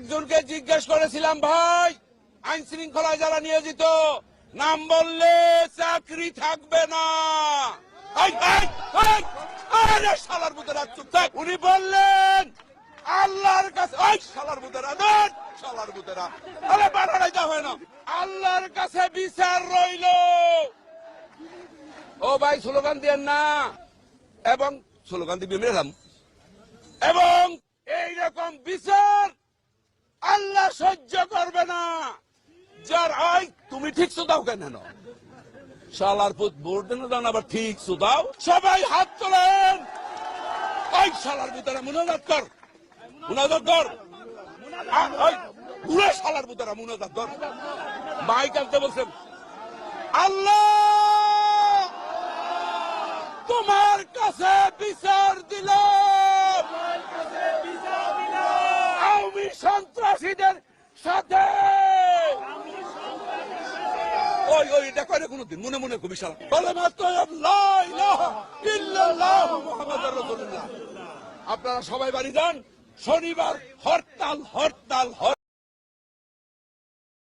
একজনকে জিজ্ঞেস করেছিলাম, ভাই আইন শৃঙ্খলায় যারা নিয়োজিত নাম বললে চাকরি থাকবে না। শালার বুতেরা চুপ থাক। উনি বললেন আল্লাহর কাছে, শালার বুতেরা দেন, শালার বুতেরা আরে বাড়াই দেওয়া হয় না, আল্লাহর কাছে বিচার রইল। ও ভাই স্লোগান দিয়েন না, এবং স্লোগান দিবি মেলাম, এবং এইরকম বিচার আল্লাহ সহ্য করবে না। যার আই তুমি ঠিক দাও কেন শালার পুত ভোট দেন দান আবার ঠিক দাও। সবাই হাত তোলেন। ওই শালার পুতেরা মুনাজাত কর, মুনাজাত কর, পুরো শালার পুতেরা মুনাজাত কর। মাইক আনতে বলছেন, আল্লাহ তোমার কাছে বিচার দিলাম আওয়ামী সন্ত্রাসীদের সাথে। ওই ওই এটা করে কোনদিন মনে মনে খুবই সারা বলে মাত্র আপনারা সবাই বাড়ি যান। শনিবার হরতাল হরতাল।